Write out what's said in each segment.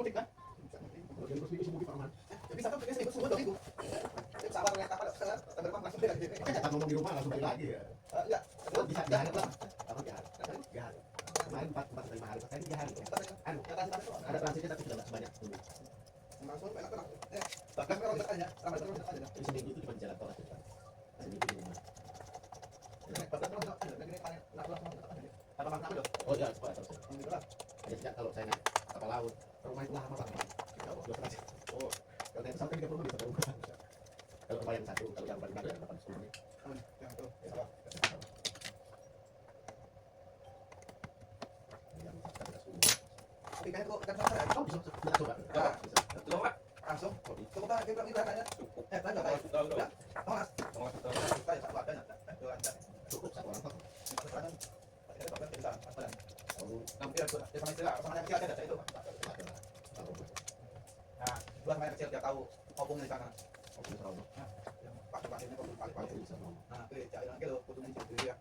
mudik kan? Jadi terus minggu semua Pak. Ya bisa tuh seminggu semua 2 minggu. Pesawat ternyata pada terbang langsung dari sini. Kita ngomong di rumah langsung balik lagi ya. Enggak. Bisa jahat lah. Apa jahat? Jahat. Kemarin 4 5 hari, tadi jahat. Anu, ada transitnya tapi sudah enggak sebanyak dulu. Langsung enak-enak. Bahkan kalau ditanya, ramai terus ditanya. Jadi seminggu itu cuma di jalan tol aja. Seminggu di rumah. Apa makna itu? Oh iya, sekolah terus. Ada sejak kalau saya naik kapal laut, rumah itu lama banget. Ya Allah, 2 setengah. Oh, kalau naik pesawat kan 30 menit sampai rumah. Kalau rumah yang satu, kalau yang paling dekat ya 8-10 menit. Yang itu, ya salah. Tapi kayaknya kok kan sama ya. Oh, bisa coba. Coba langsung. Coba kita tanya. Tanya enggak? Ya. Oh, Mas. Kita ya satu adanya. Cukup satu orang kok. Hampir sama istilah sama yang kecil aja itu. Nah, buat main kecil dia tahu opungnya di sana. Opung serobot. Yang pakai-pakainya kok kali-kali. Nah, itu cairan gitu opungnya di situ ya.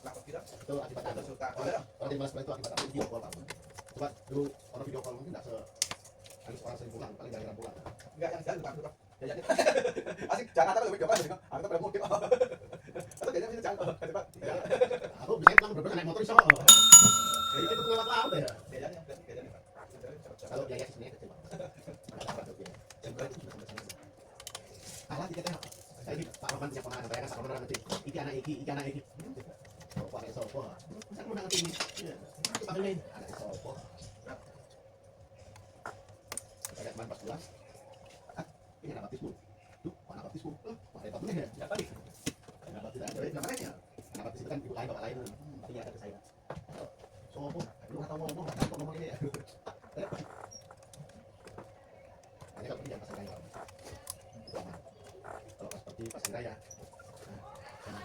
Kenapa tidak? Itu akibat ada Suka. Kalau di Malaysia itu akibat ada video call Pak. Coba dulu orang video call mungkin enggak harus orang sering pulang, paling jarang pulang. Enggak yang jalan bukan. Ya jadi. Asik Jakarta kalau video call aku tak pernah mudik. Atau kayaknya bisa jalan. Coba. Aku bisa pulang bener-bener naik motor iso. Jadi itu lewat laut ya. Bedanya. Kalau biaya sebenarnya kecil. Yang berat itu sudah sampai sana. Kalah tiketnya. Saya ini Pak Roman punya pengalaman bayar sama orang nanti. Iki anak iki. Sopo anak sopo. Saya mau nanti ini. Kita beli anak sopo. Ada teman 14. Ini anak baptismu. Tuh, anak baptismu. Ada baptismu ya? Ya tadi. Anak baptis ada. Namanya. Anak baptis itu kan ibu lain bapak lain. Tapi ya ada ke saya. Sopo. Lu enggak tahu ngomong ini ya. Hanya kalau pergi pasar raya. Kalau pas pergi pasar raya. Nah,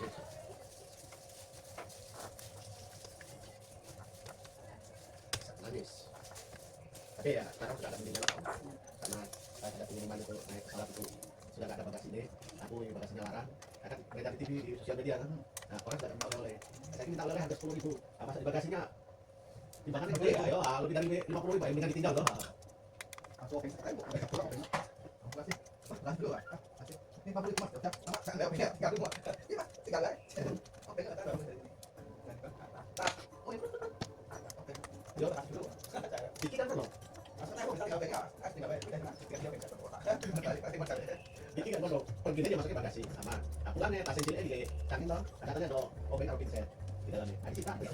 nangis. Tapi ya sekarang sudah ada pengiriman karena saya ada pengiriman itu naik pesawat itu sudah nggak ada bagasi ini. Aku yang bagasinya larang. Kan beredar di TV di sosial media kan. Nah orang sudah minta oleh. Saya minta oleh harga 10.000. Apa di bagasinya? Timbangannya gede ya, ayo lebih dari 50.000 yang dengan ditinggal loh. Langsung oke sekali, mereka pulang oke. Masih, lanjut dulu lah. Masih, ini 50 mas, ya, sama, saya nggak punya, tinggal dulu. Iya mas, tinggal aja. Oke, nggak tahu. Nah, oh itu, oke. Dia udah kasih dulu. Dikit kan belum? Maksudnya aku bisa tinggal pegang, tinggal pegang, tinggal pegang. Dikit kan belum? Pergi aja masuknya bagasi, aman. Nah pulangnya tas cilik di samping loh, katanya ada obeng atau pinset di dalamnya. Nah di situ ada.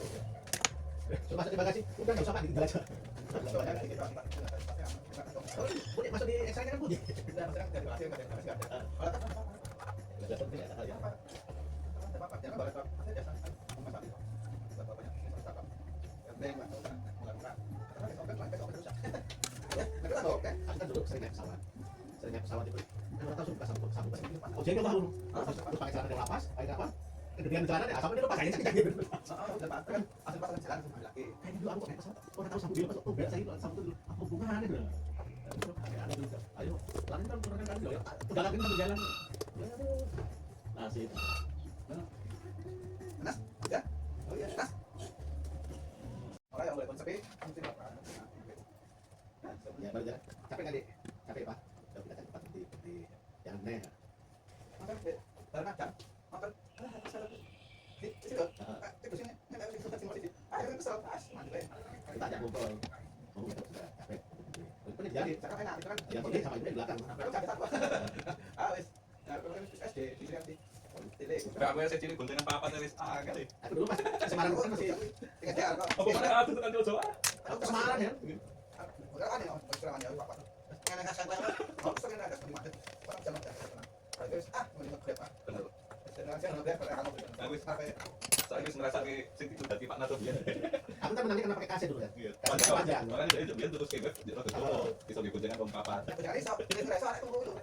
Coba masuk di bagasi, udah nggak usah pak, ditinggal aja. Bunyi masuk di X-ray kan bunyi. Kita dulu sering naik pesawat itu. Kita tahu suka sambut. Ujiannya baru, terus pakai celana dari lapas, pakai apa? Kemudian celana deh, asal dia lupa kayaknya sakit gitu. Kayak dulu aku naik pesawat, orang tahu sambut dia masuk tuh beda saya itu sambut dulu. Apa hubungannya dulu? Ada juga. Ayo, lain kan turunkan kali loh ya. Udah lagi sambil jalan. Nasib. Nas, ya? Oh iya, Nas. Orang yang boleh konsepnya, mungkin apa? Ya baru jalan. Capek kali? Capek pak? Udah kita cari tempat di yang aneh. Makan, karena kan, makan, di situ, di sini, ayo kesel, Kita ajak ngobrol. Oh gitu sudah capek. Itu jadi. cakap enak, itu kan. Ya boleh sama ibu di belakang. Wes, SD, di sini. Gak aku saya cilik goncengan papa terus kali. Aku dulu masih Semarang kan masih Tiga jam, kok. Apa mana aku tekan jojo. aku ke Semarang ya. Udah kan ya, serangan ya, Pak. Yang kasih saya, kok sering ada di mana? Orang jalan jalan. Terus mau dimakai apa? Bener. Saya nggak pernah kamu. Aku saya wis ngrasake sing itu dadi Pak Nato biyen. Aku kan menangnya karena pakai kaset dulu ya. Iya. Panjang. Orang jadi biyen terus kayak gitu terus iso digoncengan wong papat. Punya risau, ini risau aku dulu.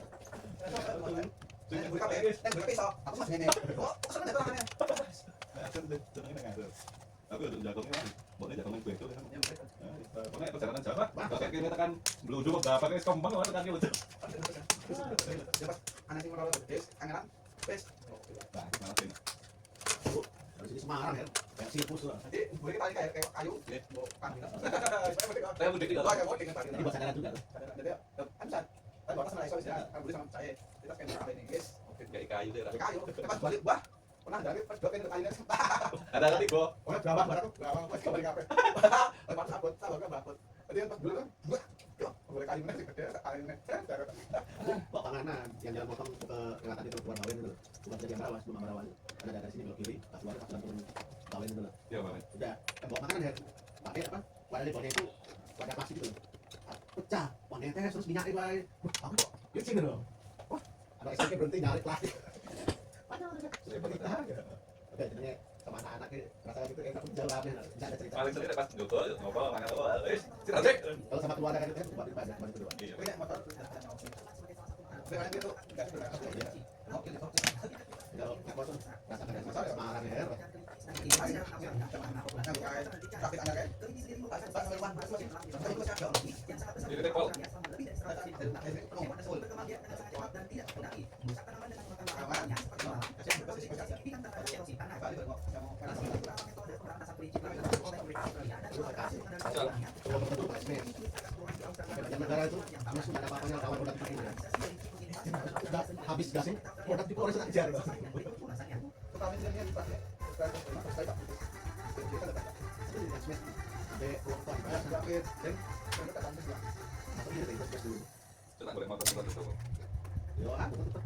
Sing Gue kape, gue pisau, aku masih nenek. Oh, seneng ya tangannya. Aku udah jagongnya kan, boleh jagongnya gue itu kan. Pokoknya perjalanan jauh lah. Kayak kini tekan Blujo kok gak pakai kompang lah tekan gitu. Anak sing merolot gede, kangenan. Wes. Nah, malah ini. Dari sini Semarang ya, kayak sirkus lah. Jadi boleh kita kayak kayu, mau kambing. Saya mudik juga. Kayak mau dengan kambing. Jadi buat sadaran juga. Jadi kan bisa. Tapi batas mulai soalnya kan boleh sama saya. Kita kayak apa ini guys? Oke, kayak kayu deh. Kayu. Pas balik wah. Pernah dari pas doain ke kayunya. Ada lagi gua. Oh, berapa pas kembali kafe. Pas abot, sabar kan bakut. Tadi pas dulu kan, wah, yo, boleh kayu nih gede kayunya. Kok panganan yang jalan motong ke kelihatan itu keluar Bawen itu. Bukan jadi Ambarawa, sebelum Ambarawa. Kan ada dari sini belok kiri, pas keluar pas langsung Bawen itu. Iya, Bang. Udah, bawa makanan ya. Pakai apa? Wadah di bawahnya itu wadah plastik itu. Pecah, wannya teh terus minyak itu. Aku kok yucin dong. Wah, ada SMP berhenti nyari plastik. Oke, jadinya kemana anaknya rasa gitu enak jawabnya nggak ada cerita. Paling sering pas Joko ngobrol makan apa? Cerita deh. Kalau sama keluarga kan itu kan buat ibadah kedua. Iya. Punya motor. Dengan itu enggak sudah. Oke. Kalau apa tuh rasakan dari Semarang ya. Sakit anak kan? Jadi teh pol. Negara itu sudah ada apa-apanya kawan produk itu. Sudah habis gasnya, produk itu harus ajar. Cerita boleh motor itu. Yo, aku tetap.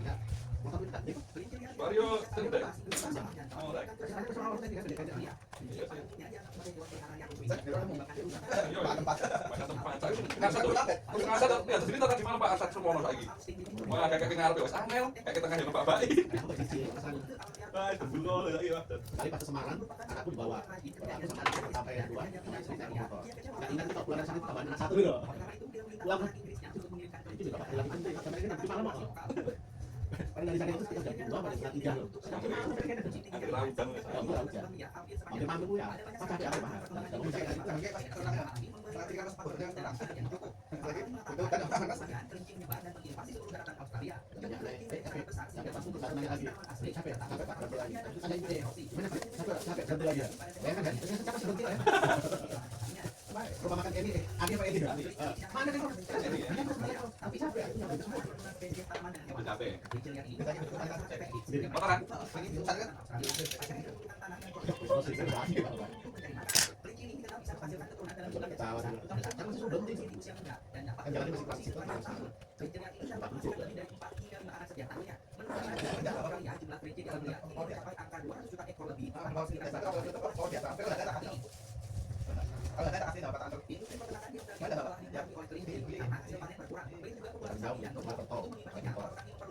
Ya, motor itu tadi. Vario, cerita. Oh, baik. Ngerasa tuh, ya jadi tadi malam Pak Asad Sumono lagi. Wah, kayak ngarep wis angel, kayak tengah yang Pak Baik. Ah, dulu lagi Mas. Kali pas ke Semarang, anakku dibawa. Aku sama anak sampai yang dua, sama istri saya naik motor. Nggak ingat kita pulang sana tambahan anak satu gitu. Pulang itu juga pakai lagi nanti sampai nanti malam kok. Paling dari sana itu kita jam 2 pada setengah 3 loh. Ambil lautan. Kamu tahu aja. Mampir mampir ya. Pas capek apa mahal. Kamu mencari lagi. Sampai pas untuk nanya lagi. Capek, capek Pak. Ada ide. Gimana sih? Capek berhenti lagi ya. Bayangkan kan? Ternyata capek berhenti ya. Rumah makan Emi, Adi apa Edi? Mana nih? Tapi capek. Capek. Sendiri. Motoran. Oh, sih, saya lagi, Pak. Ketawa dulu. Kan masih sudah berhenti. Kan jalannya masih plastik itu terus. Tempat lucu.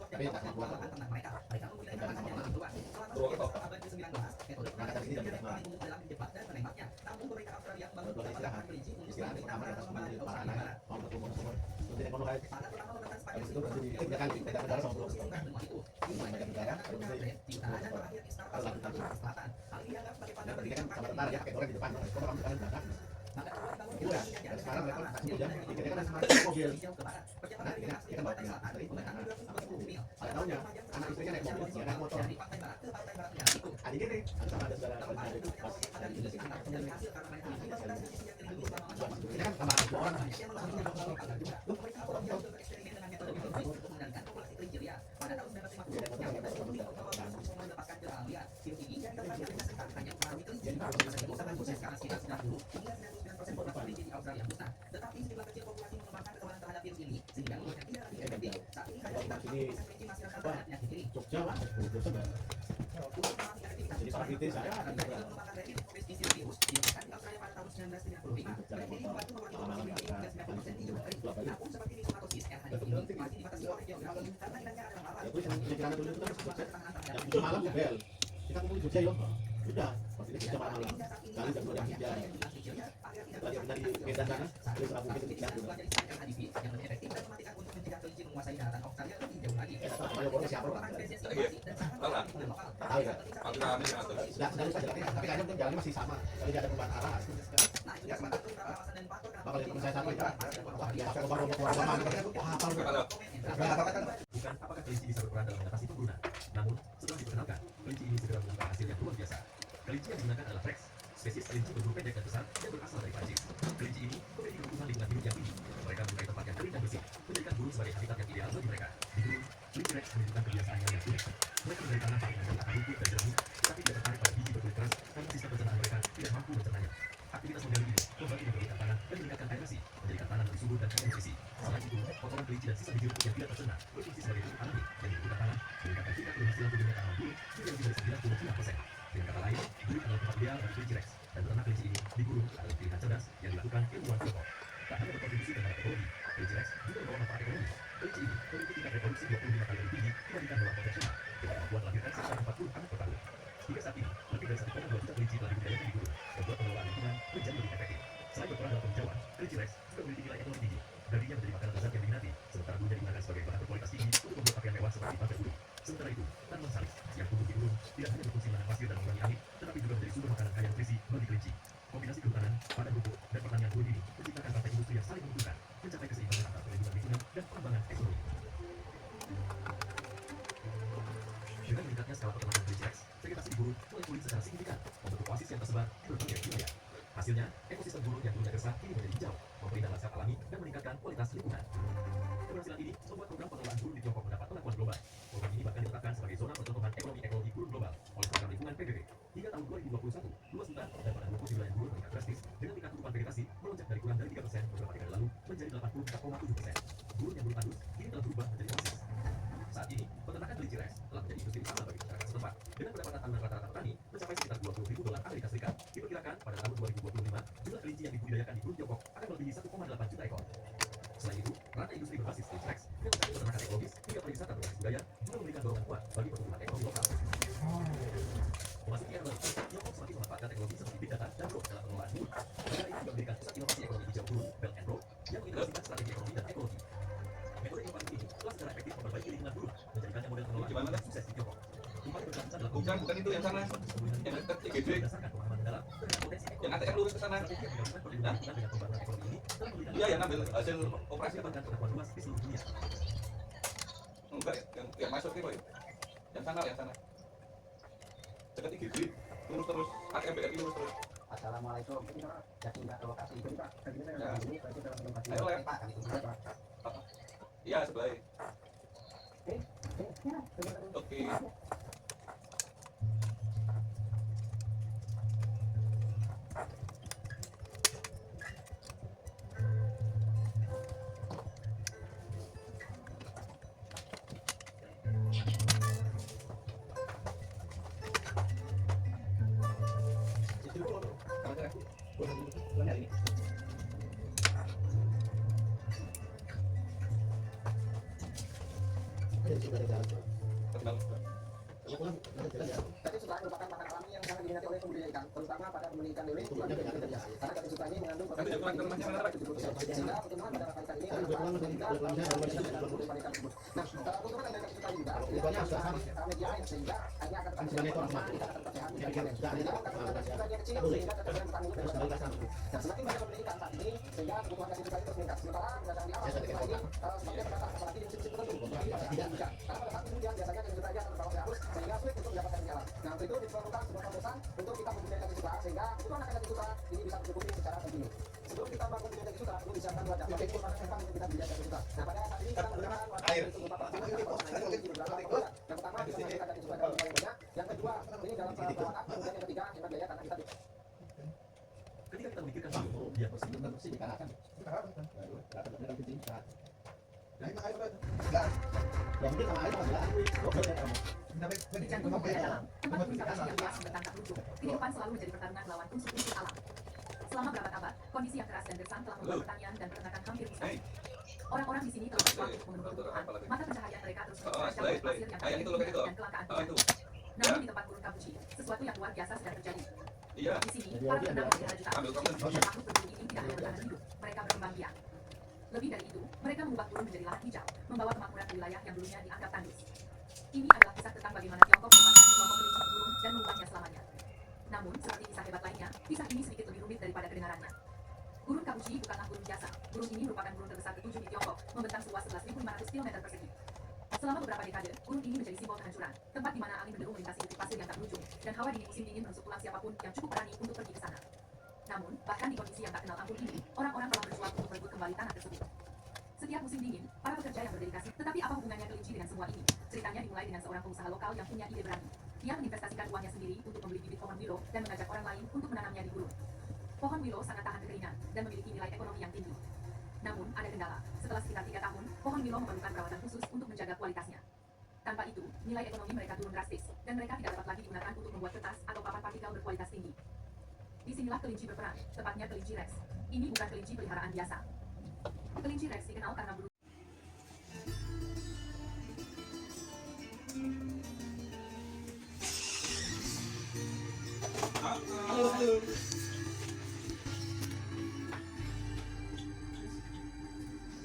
Tapi yang tak keluar. Istirahat pertama di atas para anak mau berkumpul semua. Terus dia kono habis itu berarti dia kan beda negara sama pulau. Beda negara terus kalau lagi tahu. Nah, berarti kan sama tentara ya pakai orang di depan, kalau kamu di belakang. Udah, dan sekarang mereka tak cukup jam, dikira kan sama mobil. Nah, dia kan bawa punya istri, punya anak, sama mobil. Pada tahunnya, anak istrinya naik mobil, dia naik motor. Adik ini, sama ada saudara saudara itu pas dari Indonesia sini. Ini kan sama dua orang. Ini apa? Jogja lah, jadi salah kritis saya akan malam ya Bel, kita kumpul di Jogja yuk, udah, waktu itu Jogja malam, kali jam 2 jam 3, lagi dari Medan sana, terus aku mungkin tidak dulu. Siapa orang? Tahu ya? Sudah tapi kayaknya mungkin jalannya masih sama, kalau tidak ada perubahan arah. Bakal yang saya satu itu, wah dia pakai baru Bukan apakah kelinci bisa berperan dalam mengatasi pembunuhan, namun setelah diperkenalkan, kelinci ini segera mengubah hasilnya digunakan adalah Rex, spesies kelinci berbulu pendek dan besar yang berasal dari Prancis. Kelinci ini memiliki kebutuhan lingkungan hidup yang tinggi. Mereka menyukai tempat yang kering dan bersih, menjadikan gurun sebagai habitat yang ideal bagi mereka. Di gurun, kelinci Rex menunjukkan kebiasaannya yang unik. Mereka mencari tanah paling dari akar rumput dan jerami, tetapi tidak tertarik pada biji berkulit keras karena sistem pencernaan mereka tidak mampu mencernanya. Aktivitas modern ini membantu membersihkan tanah dan meningkatkan aerasi, menjadikan tanah lebih subur dan kaya nutrisi. Selain itu, kotoran kelinci dan sisa biji rumput yang tidak tercerna berfungsi sebagai pupuk alami yang dibutuhkan tanah, meningkatkan tingkat berhasil tumbuhnya tanaman gurun hingga lebih dari 96%. Dengan kata lain, gurun adalah tempat ideal bagi kelinci Rex, dan beternak kelinci ini di gurun adalah pilihan cerdas yang dilakukan ilmuwan Tiongkok. Tak hanya berkontribusi terhadap ekologi, kelinci Rex juga membawa manfaat ekonomi. Kelinci ini memiliki tingkat reproduksi 25 kali lebih tinggi dibandingkan hewan konvensional, dengan kemampuan melahirkan sekitar 40 anak per tahun. Hingga saat ini, lebih dari 1,2 juta kelinci telah dibudidayakan di gurun, membuat pengelolaan lingkungan menjadi lebih efektif. Selain berperan dalam penghijauan, kelinci Rex juga memiliki nilai ekonomi tinggi. Dagingnya menjadi makanan lezat yang diminati, sementara bulunya digunakan sebagai bahan berkualitas tinggi untuk membuat pakaian mewah seperti pantai bulu. Sementara itu, tanaman salis yang tumbuh di gurun tidak hanya berfungsi menahan pasir dan mengurangi angin, tetapi juga menjadi sumber makanan kaya nutrisi bagi kelinci. Kombinasi kehutanan, padang rumput, dan pertanian gurun ini menciptakan rantai industri yang saling menguntungkan, mencapai keseimbangan antara perlindungan lingkungan dan pengembangan ekonomi. Dengan meningkatnya skala peternakan kelinci Rex, vegetasi di gurun mulai pulih secara signifikan, membentuk oasis yang tersebar di berbagai wilayah. Hasilnya, ekosistem gurun yang dulunya gersang kini menjadi hijau, memberi landscape alami dan meningkatkan kualitas lingkungan. Keberhasilan ini membuat program pengelolaan gurun di Tiongkok mendapat pengakuan global. Program ini bahkan ditetapkan sebagai zona percontohan ekonomi ekologi gurun global oleh program lingkungan PBB. Hingga tahun 2021, luas hutan dan padang rumput di wilayah gurun meningkat drastis dengan tingkat tutupan vegetasi melonjak dari kurang dari 3% beberapa dekade lalu menjadi 84,7%. Gurun yang dulu tandus kini telah berubah menjadi oasis. Saat ini, peternakan kelinci Rex telah menjadi industri utama bagi masyarakat setempat. Dengan pendapatan tahunan rata-rata petani mencapai sekitar $20.000 Amerika Serikat, diperkirakan pada tahun 2025 jumlah kelinci yang dibudidayakan di gurun Tiongkok akan melebihi 1,8 juta ekor. Selain itu, rantai industri berbasis kelinci Rex yang mencakup peternakan ekologis hingga pariwisata berbasis budaya juga memberikan dorongan kuat bagi pertumbuhan ekonomi lokal. Memasuki era baru, Tiongkok semakin memanfaatkan teknologi seperti big data dan drone dalam pengelolaan gurun. Negara ini juga mendirikan pusat inovasi ekonomi hijau gurun Belt and Road yang mengintegrasikan strategi ekonomi dan ekologi. Metode inovasi ini telah secara efektif memperbaiki lingkungan gurun, menjadikannya model pengelolaan yang sukses di Tiongkok. Upaya berkelanjutan dalam Bukan itu yang sana. Yang dekat IGD. berdasarkan pemahaman mendalam terhadap potensi Yang ekonomi. ATM lurus ke sana. Strategi yang menggabungkan perlindungan lingkungan dengan pembangunan ekonomi ini telah memberikan Iya, yang ambil hasil operasi apa? mendapatkan pengakuan luas di seluruh dunia. Enggak, yang masuk itu ya. Yang sana, yang sana. Dekat IGD. Lurus terus. ATM BRI lurus terus. Assalamualaikum. Ini Pak, jadi nggak lokasi itu Pak. Tadi saya Ya. di sini, berarti dalam lokasi. Ayo, Lem. Pak, kami tunggu Pak. Iya, sebelah. Ya, Oke. Tenang. Tapi setelah merupakan makanan alami yang sangat diminati oleh pembudidaya ikan, terutama pada pembudidaya ikan lele, karena kaki sutra ini mengandung Nanti coba ke rumahnya mana, Pak? sehingga pertumbuhan pada kaki ini akan berperan meningkat pada ikan tersebut. Nah, pertumbuhan dari kaki sutra juga media air sehingga airnya akan tetap sehat, ikan akan tetap sehat. Sehingga kaki sutra yang kecil sehingga terkadang bukan mulut dan sebagainya. Dan semakin banyak pembeli ikan saat ini sehingga kebutuhan kaki sutra itu terus meningkat. Sementara berdasarkan di alam sutra ini semakin terbatas apalagi di musim-musim tertentu. Karena pada saat hujan biasanya kaki sutra ini akan berbawa arus sehingga sulit untuk mendapatkan di alam. Nah, untuk itu diperlukan sebuah terobosan untuk kita membudidayakan kaki sutra sehingga kebutuhan akan kaki sutra ini bisa tercukupi secara kontinu. Sebelum kita melakukan budidaya kaki sutra, perlu disiapkan dua dapur untuk makan memang untuk kita budidaya kaki sutra. Nah, pada saat ini kita menggunakan Air. untuk beberapa yang pertama bisa menghasilkan kaki sutra dalam jumlah yang banyak. Yang kedua, ini dalam perawatan. Kemudian yang ketiga, hemat biaya karena kita Ketika kita memikirkan bio, dia bersih dan bersih Sekarang kan, sekarang kencing sekarang. Nah, ini air berarti. Enggak. Ya mungkin sama air masih lah. Jantung budaya alam, tempat wisata yang luas bertangkap lucu. Kehidupan selalu menjadi pertarungan melawan unsur-unsur alam. Selama berabad-abad, kondisi yang keras dan gersang telah membuat pertanian dan peternakan hampir musnah. Hei. Orang-orang di sini telah berjuang untuk memenuhi kebutuhan. Mata pencaharian mereka terus Oh, berjalan sebelah, pasir yang sebelah. Yang itu, kaya itu. dan kelangkaan Oh, itu. minyak. Namun di tempat gurun Kapuci, sesuatu yang luar biasa sedang terjadi. Iya. Di sini, para peternak memelihara jutaan. Ambil kamu. Makhluk berbulu ini tidak hanya bertahan hidup, mereka berkembang biak. Lebih dari itu, mereka mengubah gurun menjadi lahan hijau, membawa kemakmuran di wilayah yang dulunya dianggap tandus. Ini adalah kisah tentang bagaimana Tiongkok melepaskan kelompok kelinci di gurun dan mengubahnya selamanya. Namun, seperti kisah hebat lainnya, kisah ini sedikit lebih rumit daripada kedengarannya. Gurun Kapuci bukanlah gurun biasa. Gurun ini merupakan gurun terbesar ke-7 di Tiongkok, membentang seluas 11.500 km persegi. Selama beberapa dekade, gunung ini menjadi simbol kehancuran, tempat di mana angin berderu melintasi bukit pasir yang tak berujung, dan hawa dingin musim dingin menusuk tulang siapapun yang cukup berani untuk pergi ke sana. Namun, bahkan di kondisi yang tak kenal ampun ini, orang-orang telah berjuang untuk merebut kembali tanah tersebut. Setiap musim dingin, para pekerja yang berdedikasi. Tetapi apa hubungannya kelinci dengan semua ini? Ceritanya dimulai dengan seorang pengusaha lokal yang punya ide berani. Dia menginvestasikan uangnya sendiri untuk membeli bibit pohon willow dan mengajak orang lain untuk menanamnya di gurun. Pohon willow sangat tahan kekeringan dan memiliki nilai ekonomi yang tinggi. Namun, ada kendala. Setelah sekitar 3 tahun, pohon willow memerlukan perawatan khusus untuk menjaga kualitasnya. Tanpa itu, nilai ekonomi mereka turun drastis, dan mereka tidak dapat lagi digunakan untuk membuat kertas atau papan partikel berkualitas tinggi. Disinilah kelinci berperan, tepatnya kelinci Rex. Ini bukan kelinci peliharaan biasa. Kelinci Rex dikenal karena bulu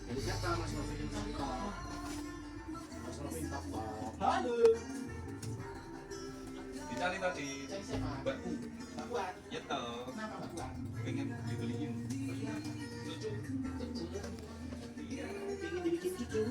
Jadi siapa Mas Novi yang Sabta? Mas Novi apa? Halo. Dicari tadi. Cari siapa? Mbak Mbak Puan. ya toh, Kenapa Mbak Puan? pengen dibeliin cucu. Cucu. Ingin dibikin cucu.